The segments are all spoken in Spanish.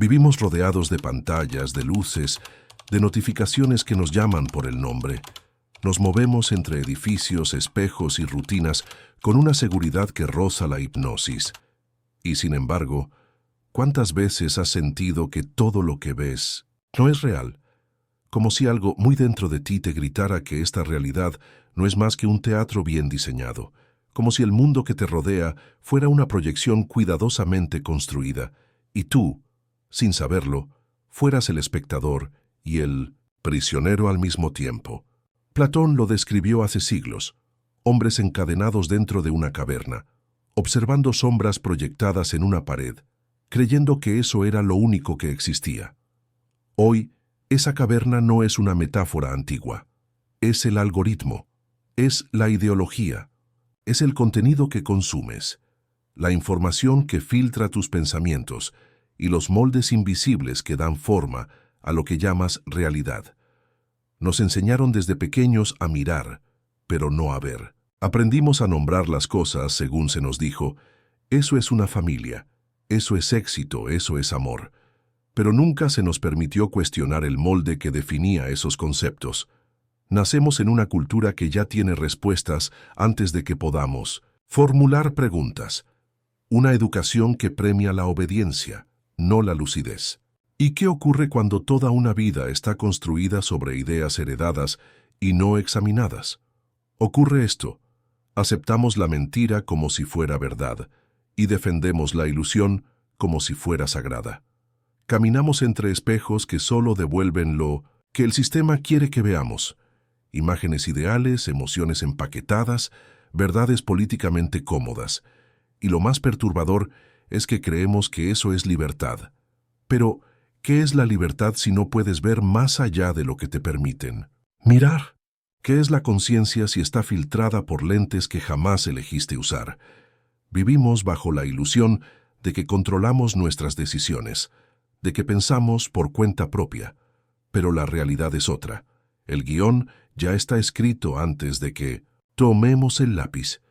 Vivimos rodeados de pantallas, de luces, de notificaciones que nos llaman por el nombre. Nos movemos entre edificios, espejos y rutinas con una seguridad que roza la hipnosis. Y sin embargo, ¿cuántas veces has sentido que todo lo que ves no es real? Como si algo muy dentro de ti te gritara que esta realidad no es más que un teatro bien diseñado, como si el mundo que te rodea fuera una proyección cuidadosamente construida, y tú, sin saberlo, fueras el espectador y el prisionero al mismo tiempo. Platón lo describió hace siglos: hombres encadenados dentro de una caverna, observando sombras proyectadas en una pared, creyendo que eso era lo único que existía. Hoy, esa caverna no es una metáfora antigua, es el algoritmo, es la ideología, es el contenido que consumes, la información que filtra tus pensamientos y los moldes invisibles que dan forma a lo que llamas realidad. Nos enseñaron desde pequeños a mirar, pero no a ver. Aprendimos a nombrar las cosas según se nos dijo: eso es una familia, eso es éxito, eso es amor. Pero nunca se nos permitió cuestionar el molde que definía esos conceptos. Nacemos en una cultura que ya tiene respuestas antes de que podamos formular preguntas. Una educación que premia la obediencia, no la lucidez. ¿Y qué ocurre cuando toda una vida está construida sobre ideas heredadas y no examinadas? Ocurre esto: aceptamos la mentira como si fuera verdad y defendemos la ilusión como si fuera sagrada. Caminamos entre espejos que solo devuelven lo que el sistema quiere que veamos: imágenes ideales, emociones empaquetadas, verdades políticamente cómodas. Y lo más perturbador es que creemos que eso es libertad. Pero, ¿qué es la libertad si no puedes ver más allá de lo que te permiten mirar? ¿Qué es la conciencia si está filtrada por lentes que jamás elegiste usar? Vivimos bajo la ilusión de que controlamos nuestras decisiones, de que pensamos por cuenta propia. Pero la realidad es otra. El guión ya está escrito antes de que tomemos el lápiz.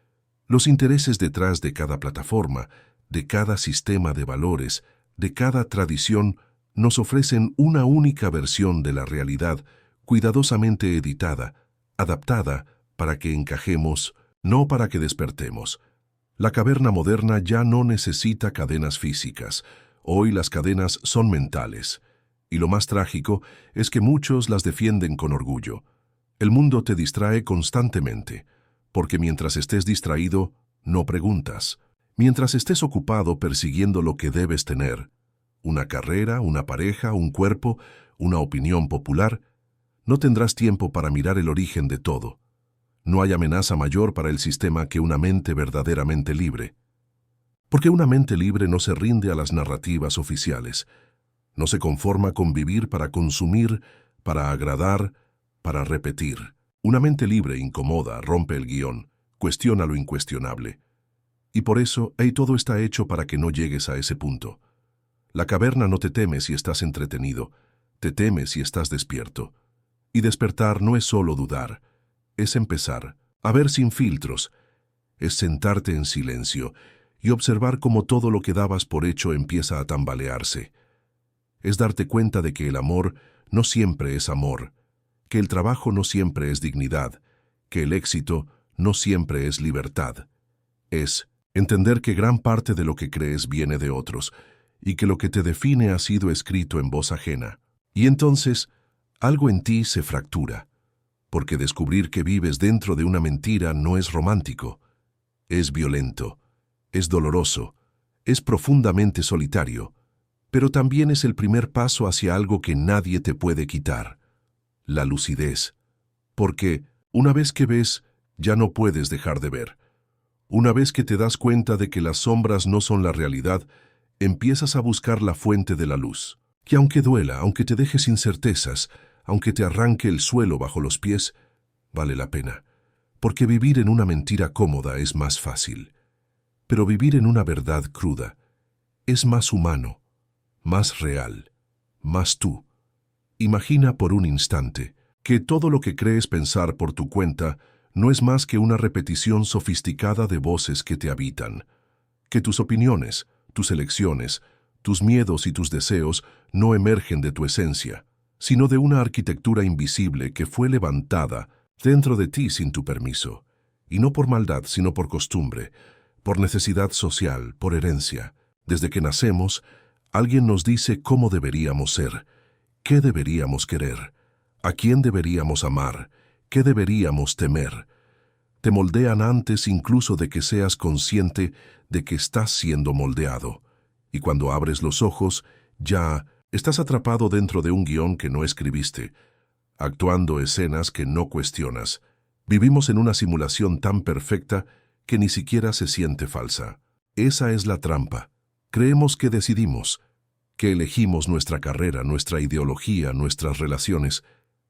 Los intereses detrás de cada plataforma, de cada sistema de valores, de cada tradición, nos ofrecen una única versión de la realidad, cuidadosamente editada, adaptada para que encajemos, no para que despertemos. La caverna moderna ya no necesita cadenas físicas. Hoy las cadenas son mentales. Y lo más trágico es que muchos las defienden con orgullo. El mundo te distrae constantemente, porque mientras estés distraído, no preguntas. Mientras estés ocupado persiguiendo lo que debes tener, una carrera, una pareja, un cuerpo, una opinión popular, no tendrás tiempo para mirar el origen de todo. No hay amenaza mayor para el sistema que una mente verdaderamente libre. Porque una mente libre no se rinde a las narrativas oficiales. No se conforma con vivir para consumir, para agradar, para repetir. Una mente libre incomoda, rompe el guión, cuestiona lo incuestionable. Y por eso, todo está hecho para que no llegues a ese punto. La caverna no te teme si estás entretenido, te teme si estás despierto. Y despertar no es solo dudar, es empezar a ver sin filtros, es sentarte en silencio y observar cómo todo lo que dabas por hecho empieza a tambalearse. Es darte cuenta de que el amor no siempre es amor, que el trabajo no siempre es dignidad, que el éxito no siempre es libertad. Es entender que gran parte de lo que crees viene de otros y que lo que te define ha sido escrito en voz ajena. Y entonces, algo en ti se fractura, porque descubrir que vives dentro de una mentira no es romántico, es violento, es doloroso, es profundamente solitario, pero también es el primer paso hacia algo que nadie te puede quitar: la lucidez. Porque una vez que ves, ya no puedes dejar de ver. Una vez que te das cuenta de que las sombras no son la realidad, empiezas a buscar la fuente de la luz, que aunque duela, aunque te deje sin certezas, aunque te arranque el suelo bajo los pies, vale la pena, porque vivir en una mentira cómoda es más fácil. Pero vivir en una verdad cruda es más humano, más real, más tú. Imagina por un instante que todo lo que crees pensar por tu cuenta no es más que una repetición sofisticada de voces que te habitan, que tus opiniones, tus elecciones, Tus miedos y tus deseos no emergen de tu esencia, sino de una arquitectura invisible que fue levantada dentro de ti sin tu permiso, y no por maldad, sino por costumbre, por necesidad social, por herencia. Desde que nacemos, alguien nos dice cómo deberíamos ser, qué deberíamos querer, a quién deberíamos amar, qué deberíamos temer. Te moldean antes incluso de que seas consciente de que estás siendo moldeado. Y cuando abres los ojos, ya estás atrapado dentro de un guión que no escribiste, actuando escenas que no cuestionas. Vivimos en una simulación tan perfecta que ni siquiera se siente falsa. Esa es la trampa. Creemos que decidimos, que elegimos nuestra carrera, nuestra ideología, nuestras relaciones,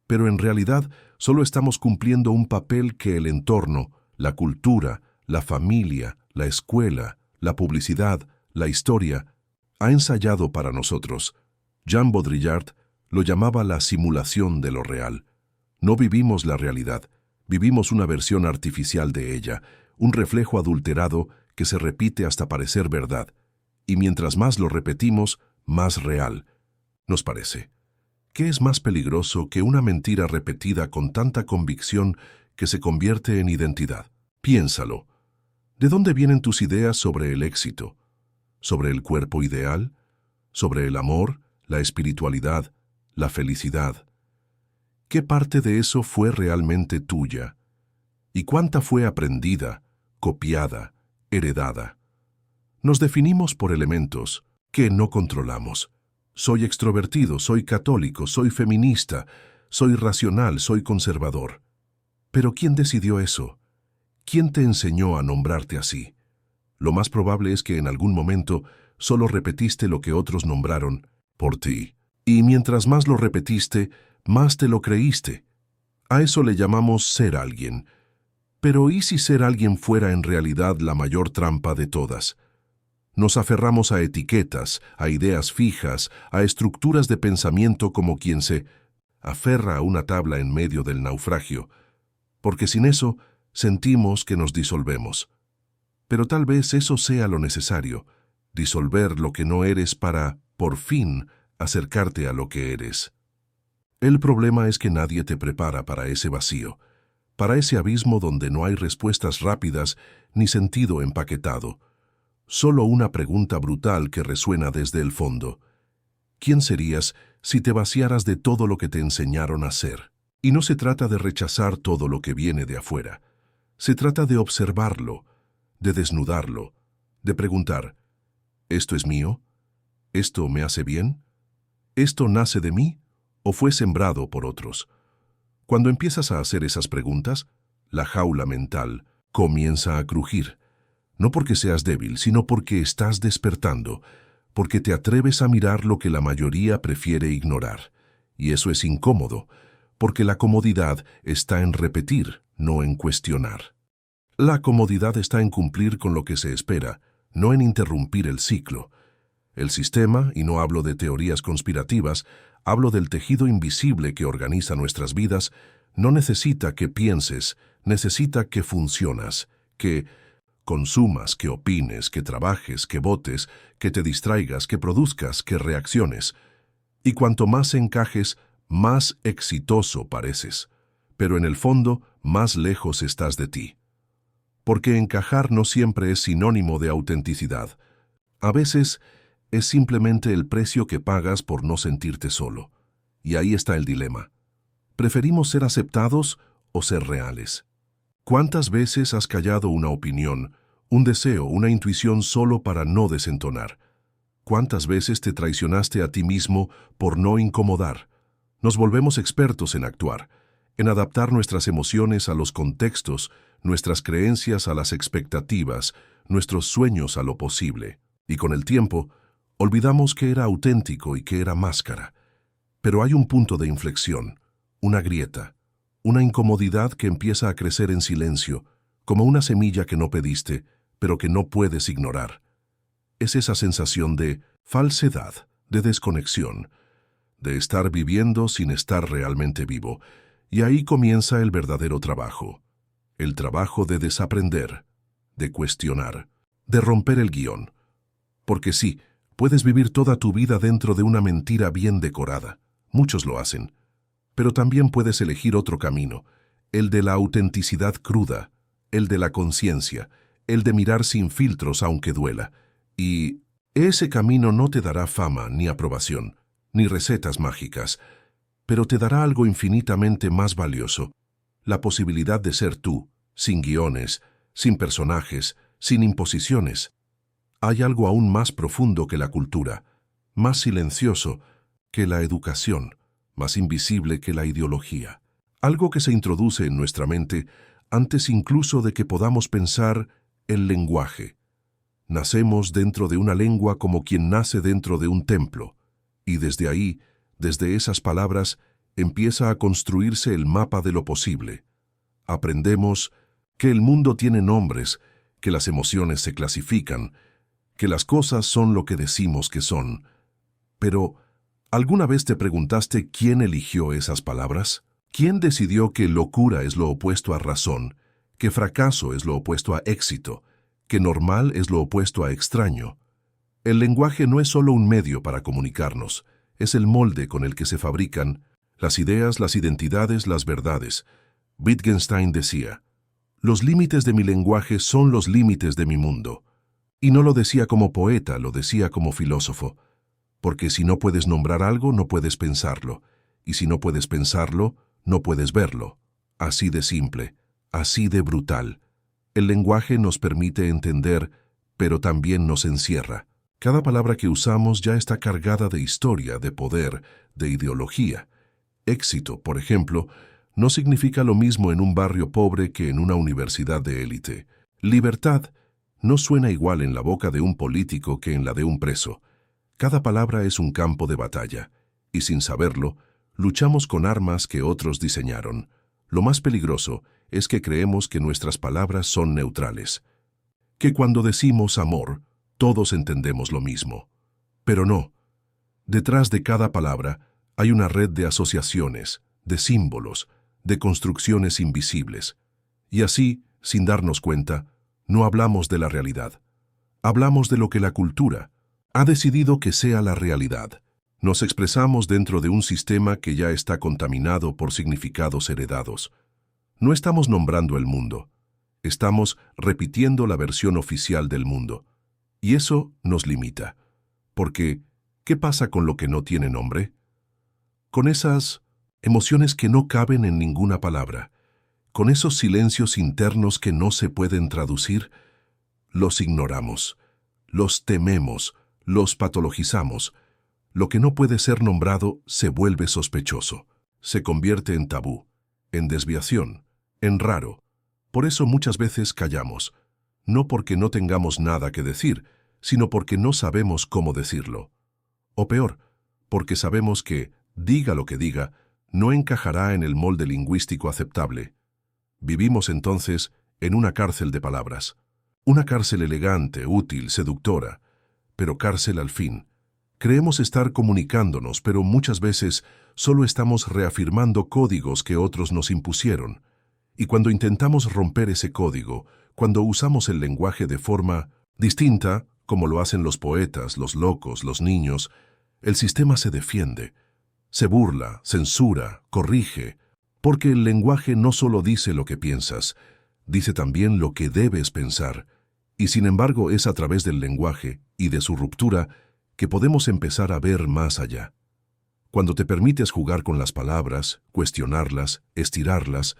pero en realidad solo estamos cumpliendo un papel que el entorno, la cultura, la familia, la escuela, la publicidad, la historia, ha ensayado para nosotros. Jean Baudrillard lo llamaba la simulación de lo real. No vivimos la realidad, vivimos una versión artificial de ella, un reflejo adulterado que se repite hasta parecer verdad, y mientras más lo repetimos, más real nos parece. ¿Qué es más peligroso que una mentira repetida con tanta convicción que se convierte en identidad? Piénsalo. ¿De dónde vienen tus ideas sobre el éxito? ¿Sobre el cuerpo ideal? ¿Sobre el amor, la espiritualidad, la felicidad? ¿Qué parte de eso fue realmente tuya? ¿Y cuánta fue aprendida, copiada, heredada? Nos definimos por elementos que no controlamos. Soy extrovertido, soy católico, soy feminista, soy racional, soy conservador. Pero ¿quién decidió eso? ¿Quién te enseñó a nombrarte así? Lo más probable es que en algún momento solo repetiste lo que otros nombraron por ti. Y mientras más lo repetiste, más te lo creíste. A eso le llamamos ser alguien. Pero ¿y si ser alguien fuera en realidad la mayor trampa de todas? Nos aferramos a etiquetas, a ideas fijas, a estructuras de pensamiento como quien se aferra a una tabla en medio del naufragio, porque sin eso sentimos que nos disolvemos. Pero tal vez eso sea lo necesario, disolver lo que no eres para, por fin, acercarte a lo que eres. El problema es que nadie te prepara para ese vacío, para ese abismo donde no hay respuestas rápidas ni sentido empaquetado. Solo una pregunta brutal que resuena desde el fondo. ¿Quién serías si te vaciaras de todo lo que te enseñaron a ser? Y no se trata de rechazar todo lo que viene de afuera. Se trata de observarlo, de desnudarlo, de preguntar, ¿esto es mío? ¿Esto me hace bien? ¿Esto nace de mí o fue sembrado por otros? Cuando empiezas a hacer esas preguntas, la jaula mental comienza a crujir. No porque seas débil, sino porque estás despertando, porque te atreves a mirar lo que la mayoría prefiere ignorar. Y eso es incómodo, porque la comodidad está en repetir, no en cuestionar. La comodidad está en cumplir con lo que se espera, no en interrumpir el ciclo. El sistema, y no hablo de teorías conspirativas, hablo del tejido invisible que organiza nuestras vidas, no necesita que pienses, necesita que funcionas, que consumas, que opines, que trabajes, que votes, que te distraigas, que produzcas, que reacciones. Y cuanto más encajes, más exitoso pareces. Pero en el fondo, más lejos estás de ti. Porque encajar no siempre es sinónimo de autenticidad. A veces es simplemente el precio que pagas por no sentirte solo. Y ahí está el dilema. ¿Preferimos ser aceptados o ser reales? ¿Cuántas veces has callado una opinión, un deseo, una intuición solo para no desentonar? ¿Cuántas veces te traicionaste a ti mismo por no incomodar? Nos volvemos expertos en actuar, en adaptar nuestras emociones a los contextos, nuestras creencias a las expectativas, nuestros sueños a lo posible. Y con el tiempo, olvidamos que era auténtico y que era máscara. Pero hay un punto de inflexión, una grieta, una incomodidad que empieza a crecer en silencio, como una semilla que no pediste, pero que no puedes ignorar. Es esa sensación de falsedad, de desconexión, de estar viviendo sin estar realmente vivo. Y ahí comienza el verdadero trabajo. El trabajo de desaprender, de cuestionar, de romper el guión. Porque sí, Puedes vivir toda tu vida dentro de una mentira bien decorada. Muchos lo hacen. Pero también puedes elegir otro camino, el de la autenticidad cruda, el de la conciencia, el de mirar sin filtros aunque duela. Y ese camino no te dará fama ni aprobación, ni recetas mágicas, pero te dará algo infinitamente más valioso, la posibilidad de ser tú, sin guiones, sin personajes, sin imposiciones. Hay algo aún más profundo que la cultura, más silencioso que la educación, más invisible que la ideología. Algo que se introduce en nuestra mente antes incluso de que podamos pensar el lenguaje. Nacemos dentro de una lengua como quien nace dentro de un templo, y desde ahí, desde esas palabras, empieza a construirse el mapa de lo posible. Aprendemos que el mundo tiene nombres, que las emociones se clasifican, que las cosas son lo que decimos que son. Pero, ¿alguna vez te preguntaste quién eligió esas palabras? ¿Quién decidió que locura es lo opuesto a razón, que fracaso es lo opuesto a éxito, que normal es lo opuesto a extraño? El lenguaje no es solo un medio para comunicarnos, es el molde con el que se fabrican las ideas, las identidades, las verdades. Wittgenstein decía, «Los límites de mi lenguaje son los límites de mi mundo». Y no lo decía como poeta, lo decía como filósofo. Porque si no puedes nombrar algo, no puedes pensarlo. Y si no puedes pensarlo, no puedes verlo. Así de simple, así de brutal. El lenguaje nos permite entender, pero también nos encierra. Cada palabra que usamos ya está cargada de historia, de poder, de ideología. Éxito, por ejemplo, no significa lo mismo en un barrio pobre que en una universidad de élite. Libertad no suena igual en la boca de un político que en la de un preso. Cada palabra es un campo de batalla, y sin saberlo, luchamos con armas que otros diseñaron. Lo más peligroso es que creemos que nuestras palabras son neutrales, que cuando decimos amor, todos entendemos lo mismo. Pero no. Detrás de cada palabra hay una red de asociaciones, de símbolos, de construcciones invisibles. Y así, sin darnos cuenta, no hablamos de la realidad. Hablamos de lo que la cultura ha decidido que sea la realidad. Nos expresamos dentro de un sistema que ya está contaminado por significados heredados. No estamos nombrando el mundo. Estamos repitiendo la versión oficial del mundo. Y eso nos limita. Porque, ¿qué pasa con lo que no tiene nombre? Con esas emociones que no caben en ninguna palabra, con esos silencios internos que no se pueden traducir, los ignoramos, los tememos, los patologizamos. Lo que no puede ser nombrado se vuelve sospechoso, se convierte en tabú, en desviación, en raro. Por eso muchas veces callamos, no porque no tengamos nada que decir, sino porque no sabemos cómo decirlo. O peor, porque sabemos que, diga lo que diga, no encajará en el molde lingüístico aceptable. Vivimos entonces en una cárcel de palabras. Una cárcel elegante, útil, seductora, pero cárcel al fin. Creemos estar comunicándonos, pero muchas veces solo estamos reafirmando códigos que otros nos impusieron. Y cuando intentamos romper ese código, cuando usamos el lenguaje de forma distinta, como lo hacen los poetas, los locos, los niños, el sistema se defiende, se burla, censura, corrige, porque el lenguaje no solo dice lo que piensas, dice también lo que debes pensar, y sin embargo es a través del lenguaje y de su ruptura que podemos empezar a ver más allá. Cuando te permites jugar con las palabras, cuestionarlas, estirarlas,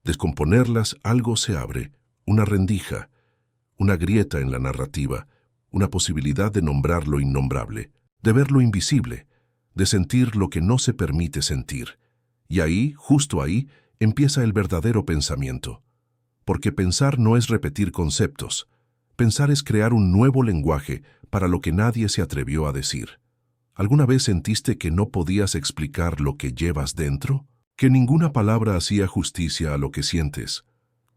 descomponerlas, algo se abre, una rendija, una grieta en la narrativa, una posibilidad de nombrar lo innombrable, de ver lo invisible, de sentir lo que no se permite sentir. Y ahí, justo ahí, empieza el verdadero pensamiento. Porque pensar no es repetir conceptos. Pensar es crear un nuevo lenguaje para lo que nadie se atrevió a decir. ¿Alguna vez sentiste que no podías explicar lo que llevas dentro? ¿Que ninguna palabra hacía justicia a lo que sientes?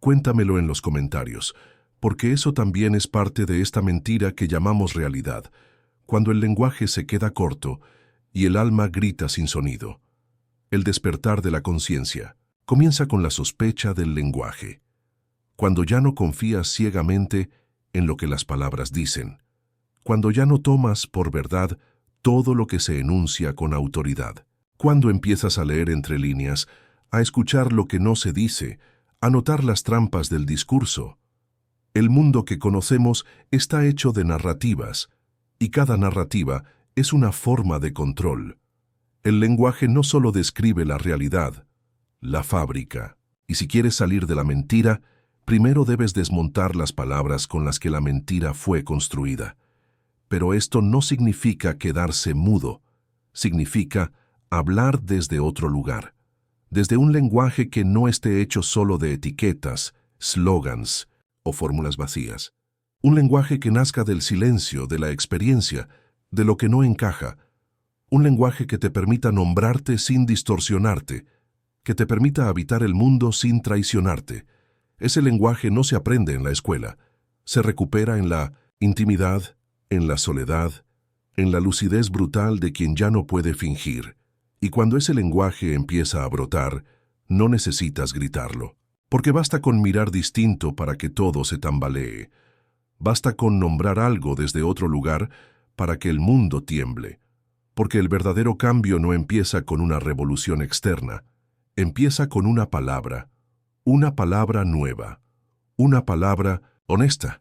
Cuéntamelo en los comentarios, porque eso también es parte de esta mentira que llamamos realidad, cuando el lenguaje se queda corto y el alma grita sin sonido. El despertar de la conciencia comienza con la sospecha del lenguaje, cuando ya no confías ciegamente en lo que las palabras dicen, cuando ya no tomas por verdad todo lo que se enuncia con autoridad, cuando empiezas a leer entre líneas, a escuchar lo que no se dice, a notar las trampas del discurso. El mundo que conocemos está hecho de narrativas, y cada narrativa es una forma de control. El lenguaje no solo describe la realidad, la fábrica. Y si quieres salir de la mentira, primero debes desmontar las palabras con las que la mentira fue construida. Pero esto no significa quedarse mudo, significa hablar desde otro lugar, desde un lenguaje que no esté hecho solo de etiquetas, slogans o fórmulas vacías. Un lenguaje que nazca del silencio, de la experiencia, de lo que no encaja. Un lenguaje que te permita nombrarte sin distorsionarte, que te permita habitar el mundo sin traicionarte. Ese lenguaje no se aprende en la escuela, se recupera en la intimidad, en la soledad, en la lucidez brutal de quien ya no puede fingir. Y cuando ese lenguaje empieza a brotar, no necesitas gritarlo, porque basta con mirar distinto para que todo se tambalee. Basta con nombrar algo desde otro lugar para que el mundo tiemble, porque el verdadero cambio no empieza con una revolución externa, empieza con una palabra nueva, una palabra honesta,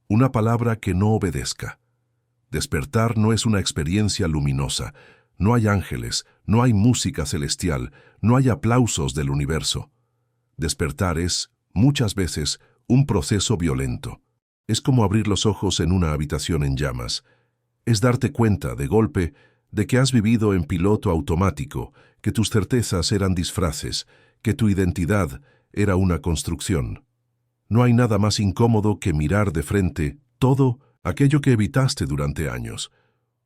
una palabra que no obedezca. Despertar no es una experiencia luminosa, no hay ángeles, no hay música celestial, no hay aplausos del universo. Despertar es, muchas veces, un proceso violento. Es como abrir los ojos en una habitación en llamas. Es darte cuenta, de golpe, de que has vivido en piloto automático, que tus certezas eran disfraces, que tu identidad era una construcción. No hay nada más incómodo que mirar de frente todo aquello que evitaste durante años,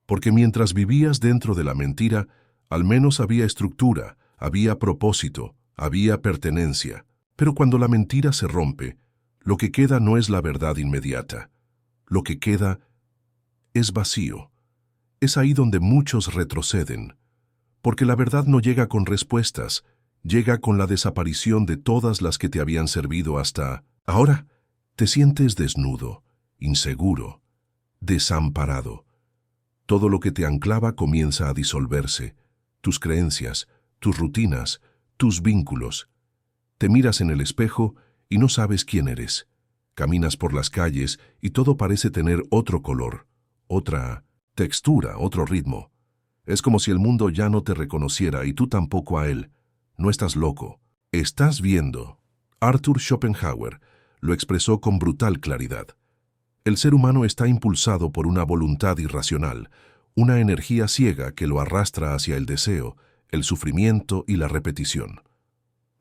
porque mientras vivías dentro de la mentira, al menos había estructura, había propósito, había pertenencia. Pero cuando la mentira se rompe, lo que queda no es la verdad inmediata. Lo que queda es vacío. Es ahí donde muchos retroceden, porque la verdad no llega con respuestas, llega con la desaparición de todas las que te habían servido hasta ahora. Te sientes desnudo, inseguro, desamparado. Todo lo que te anclaba comienza a disolverse, tus creencias, tus rutinas, tus vínculos. Te miras en el espejo y no sabes quién eres. Caminas por las calles y todo parece tener otro color, otra textura, otro ritmo. Es como si el mundo ya no te reconociera y tú tampoco a él. No estás loco, estás viendo. Arthur Schopenhauer lo expresó con brutal claridad. El ser humano está impulsado por una voluntad irracional, una energía ciega que lo arrastra hacia el deseo, el sufrimiento y la repetición.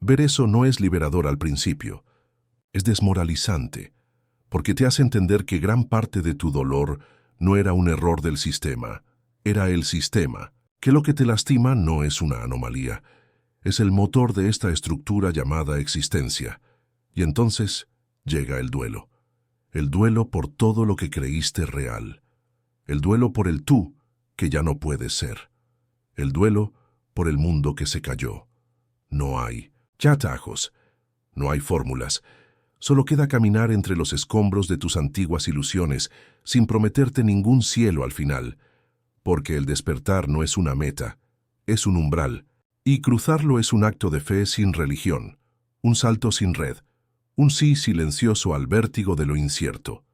Ver eso no es liberador al principio, es desmoralizante, porque te hace entender que gran parte de tu dolor no era un error del sistema, era el sistema, que lo que te lastima no es una anomalía, es el motor de esta estructura llamada existencia. Y entonces llega el duelo por todo lo que creíste real, el duelo por el tú que ya no puedes ser, el duelo por el mundo que se cayó. No hay ya atajos, no hay fórmulas, solo queda caminar entre los escombros de tus antiguas ilusiones sin prometerte ningún cielo al final, porque el despertar no es una meta, es un umbral, y cruzarlo es un acto de fe sin religión, un salto sin red, un sí silencioso al vértigo de lo incierto.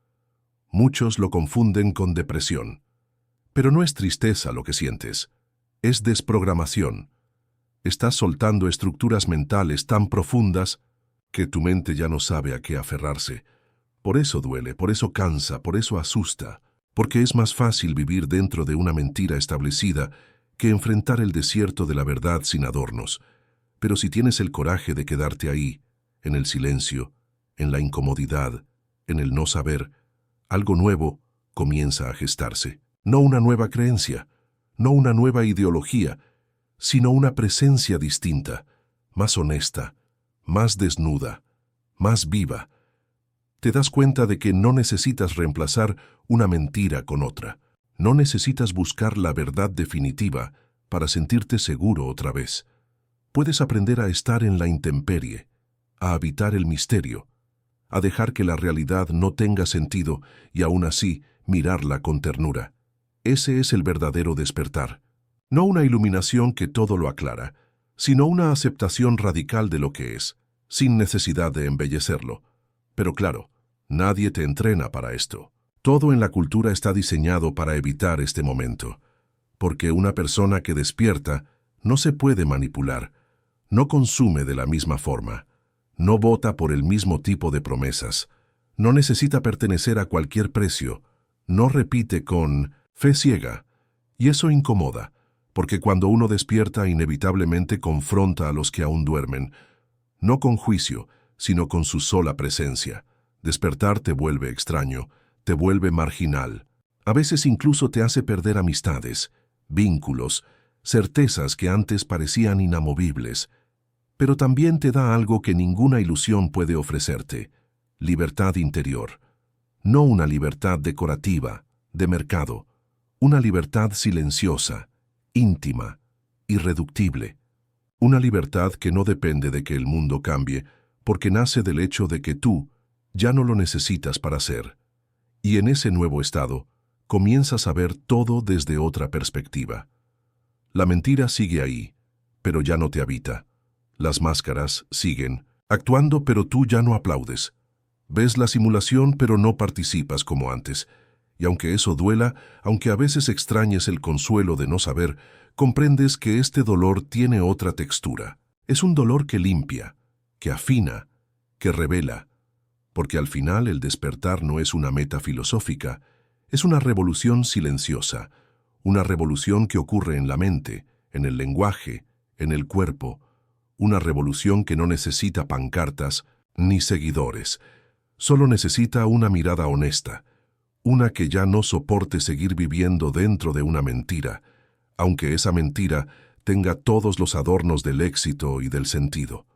Muchos lo confunden con depresión, pero no es tristeza lo que sientes, es desprogramación. Estás soltando estructuras mentales tan profundas que tu mente ya no sabe a qué aferrarse. Por eso duele, por eso cansa, por eso asusta, porque es más fácil vivir dentro de una mentira establecida que enfrentar el desierto de la verdad sin adornos. Pero si tienes el coraje de quedarte ahí, en el silencio, en la incomodidad, en el no saber, algo nuevo comienza a gestarse. No una nueva creencia, no una nueva ideología, sino una presencia distinta, más honesta, más desnuda, más viva. Te das cuenta de que no necesitas reemplazar una mentira con otra. No necesitas buscar la verdad definitiva para sentirte seguro otra vez. Puedes aprender a estar en la intemperie, a habitar el misterio, a dejar que la realidad no tenga sentido y aún así mirarla con ternura. Ese es el verdadero despertar. No una iluminación que todo lo aclara, sino una aceptación radical de lo que es, sin necesidad de embellecerlo. Pero claro, nadie te entrena para esto. Todo en la cultura está diseñado para evitar este momento, porque una persona que despierta no se puede manipular, no consume de la misma forma, no vota por el mismo tipo de promesas, no necesita pertenecer a cualquier precio, no repite con fe ciega, y eso incomoda, porque cuando uno despierta inevitablemente confronta a los que aún duermen, no con juicio, sino con su sola presencia. Despertar te vuelve extraño, te vuelve marginal. A veces incluso te hace perder amistades, vínculos, certezas que antes parecían inamovibles. Pero también te da algo que ninguna ilusión puede ofrecerte: libertad interior. No una libertad decorativa, de mercado, una libertad silenciosa, íntima, irreductible. Una libertad que no depende de que el mundo cambie, porque nace del hecho de que tú ya no lo necesitas para ser. Y en ese nuevo estado, comienzas a ver todo desde otra perspectiva. La mentira sigue ahí, pero ya no te habita. Las máscaras siguen, actuando, pero tú ya no aplaudes. Ves la simulación, pero no participas como antes. Y aunque eso duela, aunque a veces extrañes el consuelo de no saber, comprendes que este dolor tiene otra textura. Es un dolor que limpia, que afina, que revela. Porque al final el despertar no es una meta filosófica, es una revolución silenciosa, una revolución que ocurre en la mente, en el lenguaje, en el cuerpo, una revolución que no necesita pancartas ni seguidores, solo necesita una mirada honesta, una que ya no soporte seguir viviendo dentro de una mentira, aunque esa mentira tenga todos los adornos del éxito y del sentido.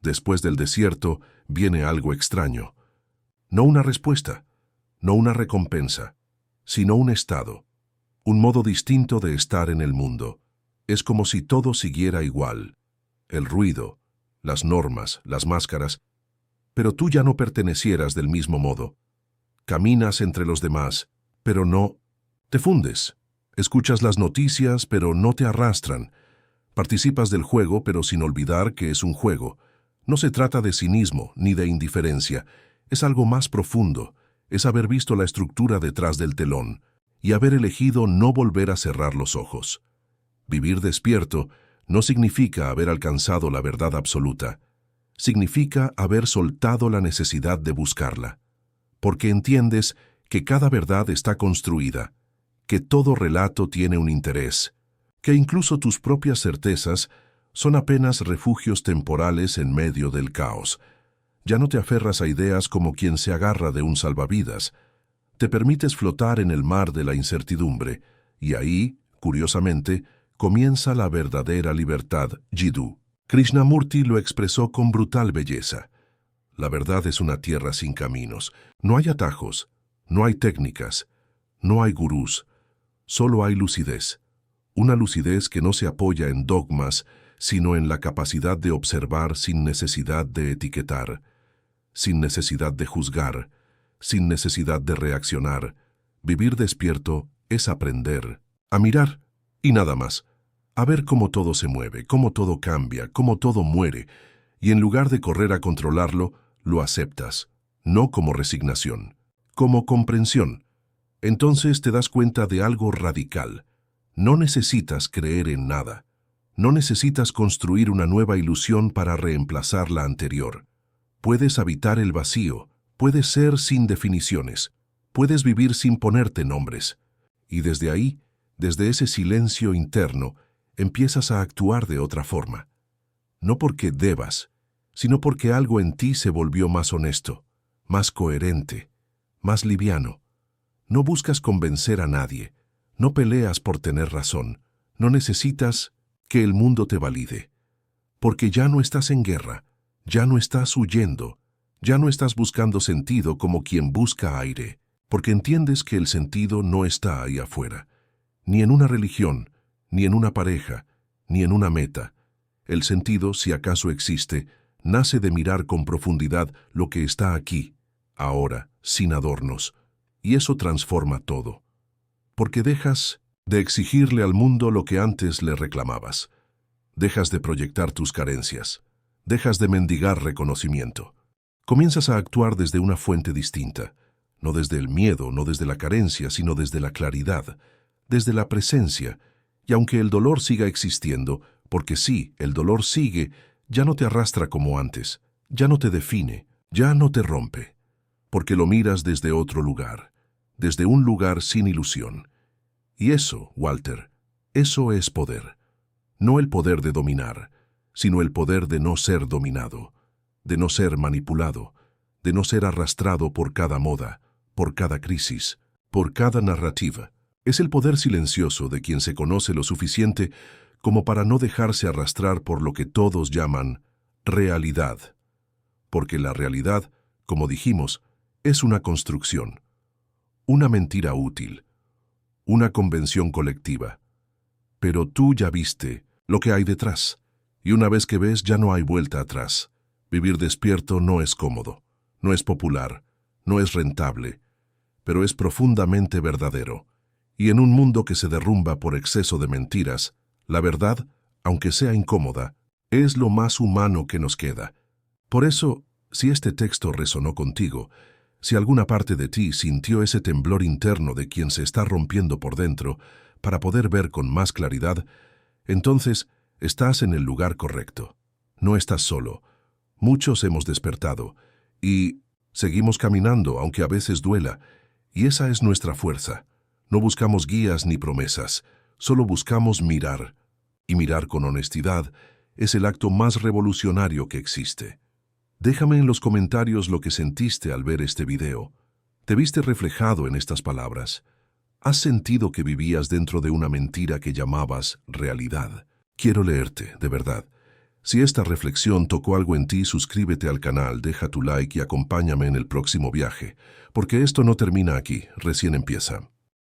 Después del desierto viene algo extraño. No una respuesta, no una recompensa, sino un estado, un modo distinto de estar en el mundo. Es como si todo siguiera igual. El ruido, las normas, las máscaras, pero tú ya no pertenecieras del mismo modo. Caminas entre los demás, pero no te fundes. Escuchas las noticias, pero no te arrastran. Participas del juego, pero sin olvidar que es un juego. No se trata de cinismo ni de indiferencia. Es algo más profundo. Es haber visto la estructura detrás del telón y haber elegido no volver a cerrar los ojos. Vivir despierto no significa haber alcanzado la verdad absoluta. Significa haber soltado la necesidad de buscarla. Porque entiendes que cada verdad está construida, que todo relato tiene un interés, que incluso tus propias certezas son apenas refugios temporales en medio del caos. Ya no te aferras a ideas como quien se agarra de un salvavidas. Te permites flotar en el mar de la incertidumbre, y ahí, curiosamente, comienza la verdadera libertad, Jiddu. Krishnamurti lo expresó con brutal belleza. La verdad es una tierra sin caminos. No hay atajos, no hay técnicas, no hay gurús. Solo hay lucidez. Una lucidez que no se apoya en dogmas, sino en la capacidad de observar sin necesidad de etiquetar, sin necesidad de juzgar, sin necesidad de reaccionar. Vivir despierto es aprender a mirar y nada más, a ver cómo todo se mueve, cómo todo cambia, cómo todo muere, y en lugar de correr a controlarlo, lo aceptas, no como resignación, como comprensión. Entonces te das cuenta de algo radical. No necesitas creer en nada. No necesitas construir una nueva ilusión para reemplazar la anterior. Puedes habitar el vacío, puedes ser sin definiciones, puedes vivir sin ponerte nombres. Y desde ahí, desde ese silencio interno, empiezas a actuar de otra forma. No porque debas, sino porque algo en ti se volvió más honesto, más coherente, más liviano. No buscas convencer a nadie, no peleas por tener razón, no necesitas que el mundo te valide, porque ya no estás en guerra, ya no estás huyendo, ya no estás buscando sentido como quien busca aire, porque entiendes que el sentido no está ahí afuera, ni en una religión, ni en una pareja, ni en una meta. El sentido, si acaso existe, nace de mirar con profundidad lo que está aquí, ahora, sin adornos, y eso transforma todo. Porque dejas de exigirle al mundo lo que antes le reclamabas. Dejas de proyectar tus carencias. Dejas de mendigar reconocimiento. Comienzas a actuar desde una fuente distinta, no desde el miedo, no desde la carencia, sino desde la claridad, desde la presencia, y aunque el dolor siga existiendo, porque sí, el dolor sigue, ya no te arrastra como antes, ya no te define, ya no te rompe, porque lo miras desde otro lugar, desde un lugar sin ilusión. Y eso, Walter, eso es poder. No el poder de dominar, sino el poder de no ser dominado, de no ser manipulado, de no ser arrastrado por cada moda, por cada crisis, por cada narrativa. Es el poder silencioso de quien se conoce lo suficiente como para no dejarse arrastrar por lo que todos llaman realidad. Porque la realidad, como dijimos, es una construcción, una mentira útil, una convención colectiva. Pero tú ya viste lo que hay detrás, y una vez que ves ya no hay vuelta atrás. Vivir despierto no es cómodo, no es popular, no es rentable, pero es profundamente verdadero. Y en un mundo que se derrumba por exceso de mentiras, la verdad, aunque sea incómoda, es lo más humano que nos queda. Por eso, si este texto resonó contigo, si alguna parte de ti sintió ese temblor interno de quien se está rompiendo por dentro para poder ver con más claridad, entonces estás en el lugar correcto. No estás solo. Muchos hemos despertado y seguimos caminando, aunque a veces duela, y esa es nuestra fuerza. No buscamos guías ni promesas, solo buscamos mirar. Y mirar con honestidad es el acto más revolucionario que existe. Déjame en los comentarios lo que sentiste al ver este video. ¿Te viste reflejado en estas palabras? ¿Has sentido que vivías dentro de una mentira que llamabas realidad? Quiero leerte, de verdad. Si esta reflexión tocó algo en ti, suscríbete al canal, deja tu like y acompáñame en el próximo viaje, porque esto no termina aquí, recién empieza.